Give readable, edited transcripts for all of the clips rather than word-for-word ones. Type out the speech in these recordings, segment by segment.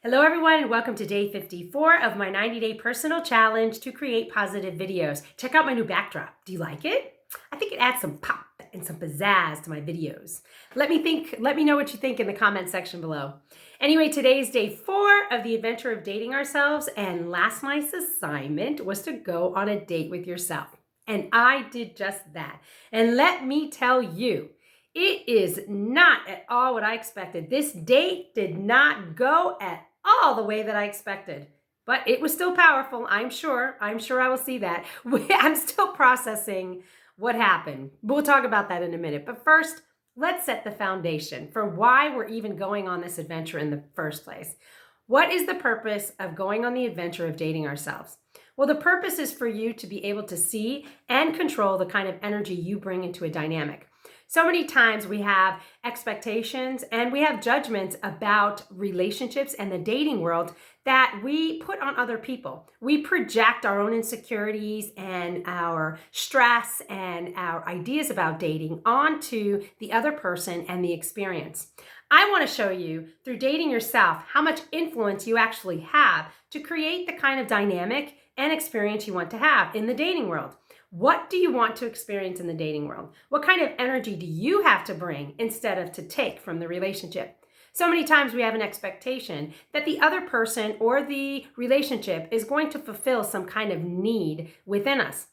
Hello everyone and welcome to day 54 of my 90-day personal challenge to create positive videos. Check out my new backdrop. Do you like it? I think it adds some pop and some pizzazz to my videos. Let me know what you think in the comment section below. Anyway, today's day 4 of the adventure of dating ourselves, and last night's assignment was to go on a date with yourself. And I did just that. And let me tell you, it is not at all what I expected. This date did not go at all the way that I expected, but it was still powerful. I'm sure I will see that. I'm still processing what happened. We'll talk about that in a minute. But first, let's set the foundation for why we're even going on this adventure in the first place. What is the purpose of going on the adventure of dating ourselves? Well, the purpose is for you to be able to see and control the kind of energy you bring into a dynamic. So many times we have expectations and we have judgments about relationships and the dating world that we put on other people. We project our own insecurities and our stress and our ideas about dating onto the other person and the experience. I want to show you through dating yourself how much influence you actually have to create the kind of dynamic and experience you want to have in the dating world. What do you want to experience in the dating world? What kind of energy do you have to bring instead of to take from the relationship? So many times we have an expectation that the other person or the relationship is going to fulfill some kind of need within us,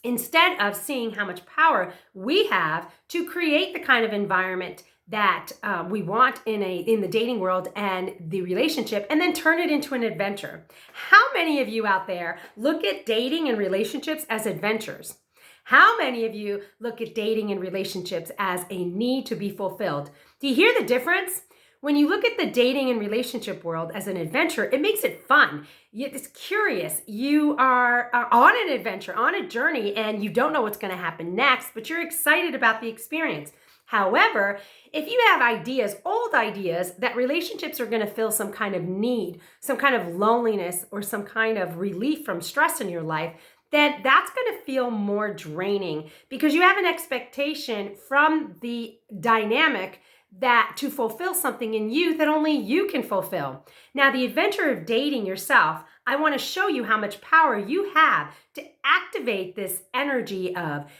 instead of seeing how much power we have to create the kind of environment that we want in the dating world and the relationship, and then turn it into an adventure. How many of you out there look at dating and relationships as adventures? How many of you look at dating and relationships as a need to be fulfilled? Do you hear the difference? When you look at the dating and relationship world as an adventure, it makes it fun. It's curious. You are on an adventure, on a journey, and you don't know what's going to happen next, but you're excited about the experience. However, if you have ideas, old ideas, that relationships are going to fill some kind of need, some kind of loneliness, or some kind of relief from stress in your life, then that's going to feel more draining because you have an expectation from the dynamic that to fulfill something in you that only you can fulfill. Now, the adventure of dating yourself, I want to show you how much power you have to activate this energy of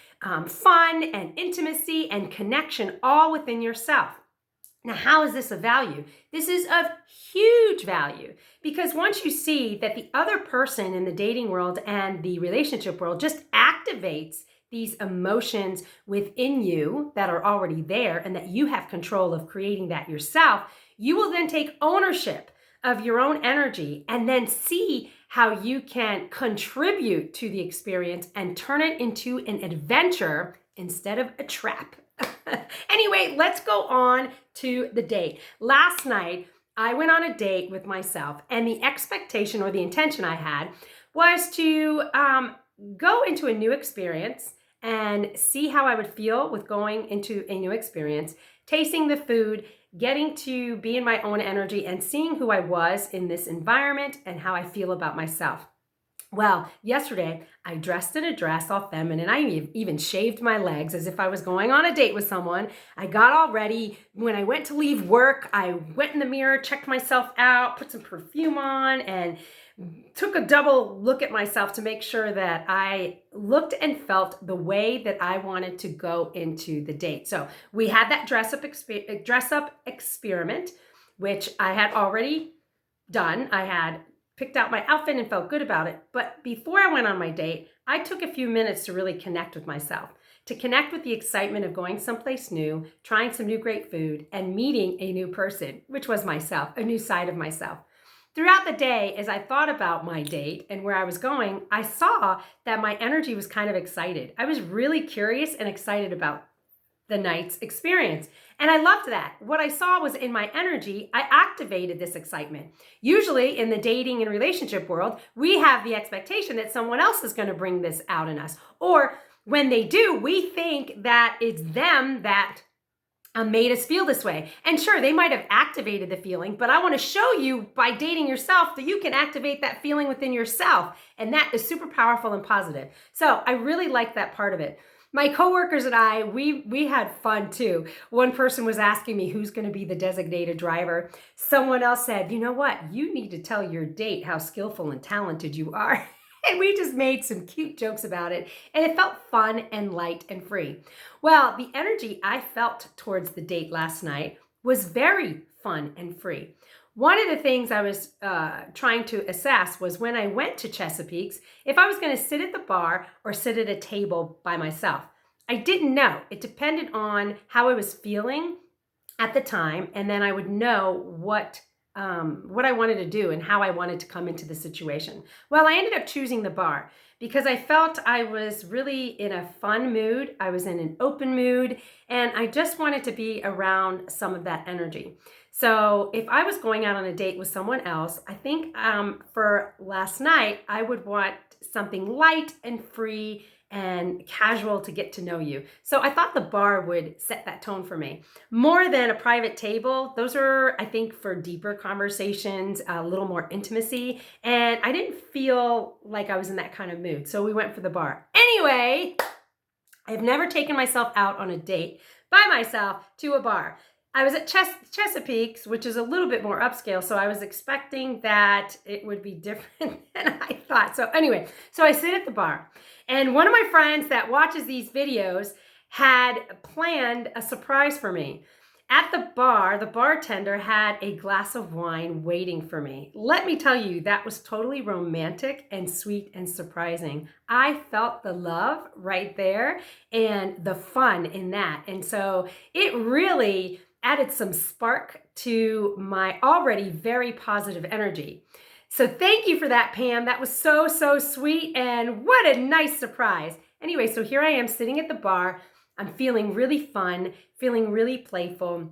fun and intimacy and connection all within yourself. Now, how is this of value? This is of huge value because once you see that the other person in the dating world and the relationship world just activates these emotions within you that are already there and that you have control of creating that yourself, you will then take ownership of your own energy and then see how you can contribute to the experience and turn it into an adventure instead of a trap. Anyway, let's go on to the date. Last night, I went on a date with myself, and the expectation or the intention I had was to go into a new experience and see how I would feel with going into a new experience, tasting the food, getting to be in my own energy, and seeing who I was in this environment and how I feel about myself. Well, yesterday, I dressed in a dress, all feminine. I even shaved my legs as if I was going on a date with someone. I got all ready. When I went to leave work, I went in the mirror, checked myself out, put some perfume on, and took a double look at myself to make sure that I looked and felt the way that I wanted to go into the date. So we had that dress up experiment, which I had already done. I had picked out my outfit and felt good about it. But before I went on my date, I took a few minutes to really connect with myself, to connect with the excitement of going someplace new, trying some new great food, and meeting a new person, which was myself, a new side of myself. Throughout the day, as I thought about my date and where I was going, I saw that my energy was kind of excited. I was really curious and excited about the night's experience. And I loved that. What I saw was in my energy, I activated this excitement. Usually in the dating and relationship world, we have the expectation that someone else is going to bring this out in us. Or when they do, we think that it's them that made us feel this way. And sure, they might have activated the feeling, but I want to show you by dating yourself that you can activate that feeling within yourself. And that is super powerful and positive. So I really like that part of it. My coworkers and I, we had fun too. One person was asking me who's going to be the designated driver. Someone else said, you know what? You need to tell your date how skillful and talented you are. And we just made some cute jokes about it. And it felt fun and light and free. Well, the energy I felt towards the date last night was very fun and free. One of the things I was trying to assess was when I went to Chesapeake's, if I was going to sit at the bar or sit at a table by myself. I didn't know. It depended on how I was feeling at the time, and then I would know what I wanted to do and how I wanted to come into the situation. Well, I ended up choosing the bar because I felt I was really in a fun mood. I was in an open mood, and I just wanted to be around some of that energy. So if I was going out on a date with someone else, I think for last night, I would want something light and free and casual to get to know you. So I thought the bar would set that tone for me. More than a private table, those are, I think, for deeper conversations, a little more intimacy. And I didn't feel like I was in that kind of mood. So we went for the bar. Anyway, I've never taken myself out on a date by myself to a bar. I was at Chesapeake's, which is a little bit more upscale, so I was expecting that it would be different than I thought. So anyway, so I sit at the bar, and one of my friends that watches these videos had planned a surprise for me. At the bar, the bartender had a glass of wine waiting for me. Let me tell you, that was totally romantic and sweet and surprising. I felt the love right there and the fun in that. And so it really added some spark to my already very positive energy. So thank you for that, Pam. That was so, so sweet, and what a nice surprise. Anyway, so here I am sitting at the bar. I'm feeling really fun, feeling really playful,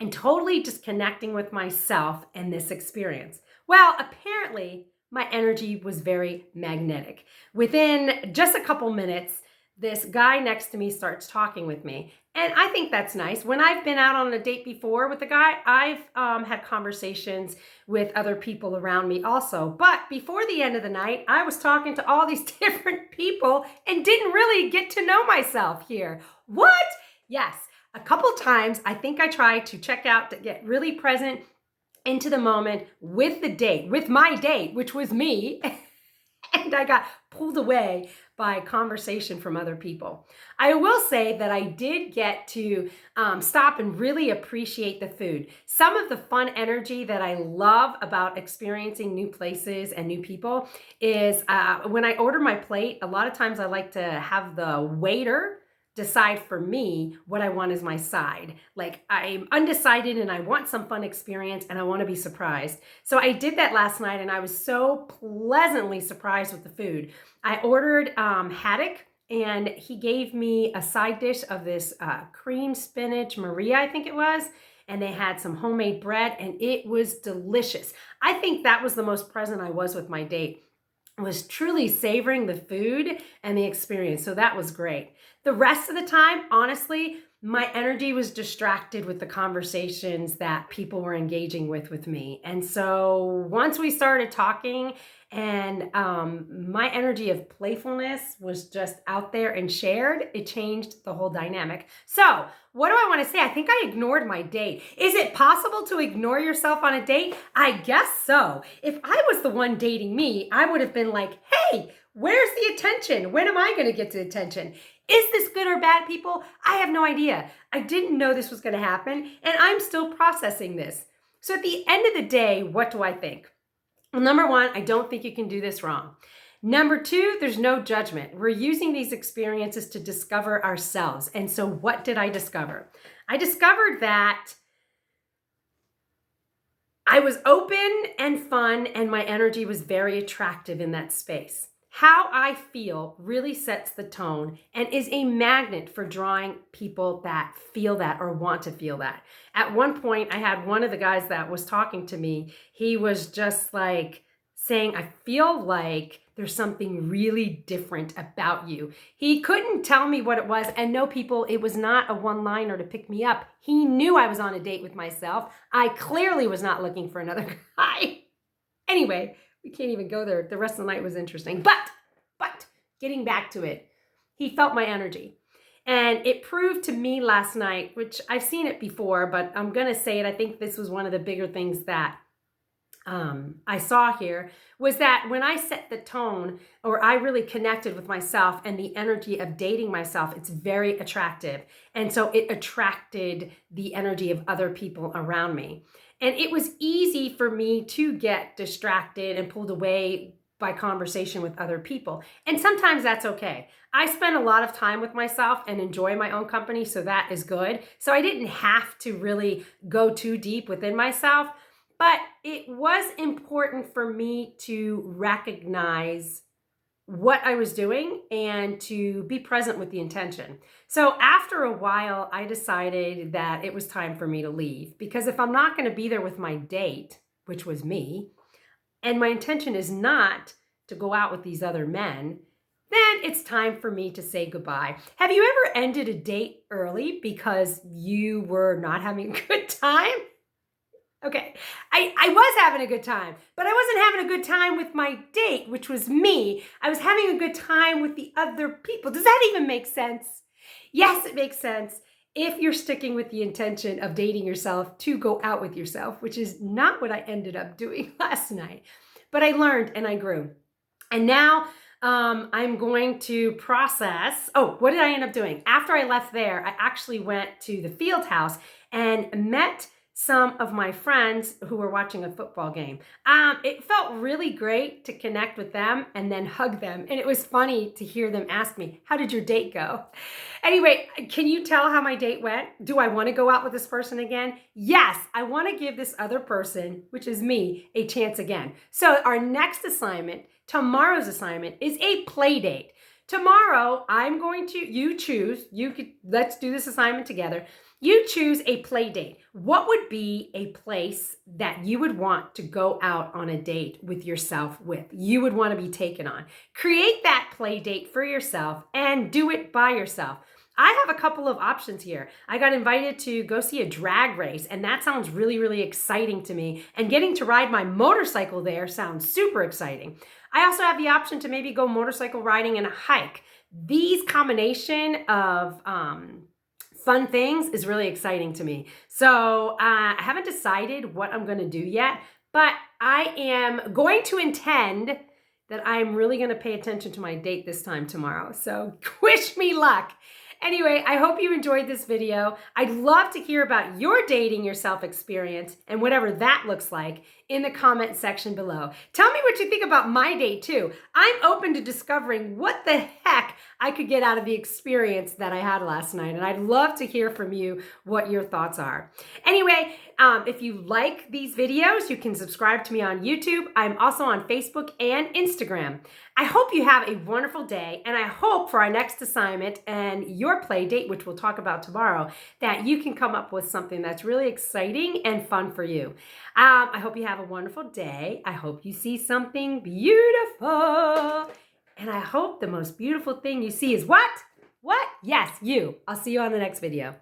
and totally just connecting with myself and this experience. Well, apparently my energy was very magnetic. Within just a couple minutes, this guy next to me starts talking with me. And I think that's nice. When I've been out on a date before with a guy, I've had conversations with other people around me also. But before the end of the night, I was talking to all these different people and didn't really get to know myself here. What? Yes, a couple times I think I tried to check out to get really present into the moment with the date, with my date, which was me. And I got pulled away by conversation from other people. I will say that I did get to stop and really appreciate the food. Some of the fun energy that I love about experiencing new places and new people is when I order my plate, a lot of times I like to have the waiter decide for me what I want as my side. Like, I'm undecided and I want some fun experience and I want to be surprised. So I did that last night and I was so pleasantly surprised with the food. I ordered haddock, and he gave me a side dish of this cream spinach Maria, I think it was. And they had some homemade bread, and it was delicious. I think that was the most present I was with my date, was truly savoring the food and the experience. So that was great. The rest of the time, honestly, my energy was distracted with the conversations that people were engaging with me. And so once we started talking and my energy of playfulness was just out there and shared, it changed the whole dynamic. So what do I want to say? I think I ignored my date. Is it possible to ignore yourself on a date? I guess so. If I was the one dating me, I would have been like, hey, where's the attention? When am I going to get to attention? Is this good or bad, people? I have no idea. I didn't know this was going to happen, and I'm still processing this. So at the end of the day, what do I think? Well, number one, I don't think you can do this wrong. Number two, there's no judgment. We're using these experiences to discover ourselves. And so what did I discover? I discovered that I was open and fun, and my energy was very attractive in that space. How I feel really sets the tone and is a magnet for drawing people that feel that or want to feel that. At one point, I had one of the guys that was talking to me. He was just like saying, I feel like there's something really different about you. He couldn't tell me what it was. And no, people, it was not a one-liner to pick me up. He knew I was on a date with myself. I clearly was not looking for another guy. Anyway, we can't even go there. The rest of the night was interesting. But getting back to it, he felt my energy. And it proved to me last night, which I've seen it before, but I'm going to say it. I think this was one of the bigger things that I saw here, was that when I set the tone, or I really connected with myself and the energy of dating myself, it's very attractive. And so it attracted the energy of other people around me. And it was easy for me to get distracted and pulled away by conversation with other people. And sometimes that's okay. I spend a lot of time with myself and enjoy my own company, so that is good. So I didn't have to really go too deep within myself. But it was important for me to recognize what I was doing and to be present with the intention. So after a while, I decided that it was time for me to leave, because if I'm not going to be there with my date, which was me, and my intention is not to go out with these other men, then it's time for me to say goodbye. Have you ever ended a date early because you were not having a good time? Okay, I was having a good time, but I wasn't having a good time with my date, which was me. I was having a good time with the other people. Does that even make sense? Yes, it makes sense if you're sticking with the intention of dating yourself to go out with yourself, which is not what I ended up doing last night. But I learned and I grew. And now I'm going to process. Oh, what did I end up doing? After I left there, I actually went to the field house and met some of my friends who were watching a football game. It felt really great to connect with them and then hug them. And it was funny to hear them ask me, how did your date go? Anyway, can you tell how my date went? Do I want to go out with this person again? Yes, I want to give this other person, which is me, a chance again. So our next assignment, tomorrow's assignment, is a play date. Tomorrow, I'm going to, you choose, let's do this assignment together. You choose a play date. What would be a place that you would want to go out on a date with yourself with? You would want to be taken on. Create that play date for yourself and do it by yourself. I have a couple of options here. I got invited to go see a drag race, and that sounds really, really exciting to me. And getting to ride my motorcycle there sounds super exciting. I also have the option to maybe go motorcycle riding and a hike. These combination of fun things is really exciting to me. So I haven't decided what I'm going to do yet, but I am going to intend that I'm really going to pay attention to my date this time tomorrow. So wish me luck. Anyway, I hope you enjoyed this video. I'd love to hear about your dating yourself experience and whatever that looks like in the comment section below. Tell me what you think about my date too. I'm open to discovering what the heck I could get out of the experience that I had last night, and I'd love to hear from you what your thoughts are. Anyway, if you like these videos, you can subscribe to me on YouTube. I'm also on Facebook and Instagram. I hope you have a wonderful day, and I hope for our next assignment and your play date, which we'll talk about tomorrow, that you can come up with something that's really exciting and fun for you. I hope you have a wonderful day. I hope you see something beautiful. And I hope the most beautiful thing you see is what? What? Yes, you. I'll see you on the next video.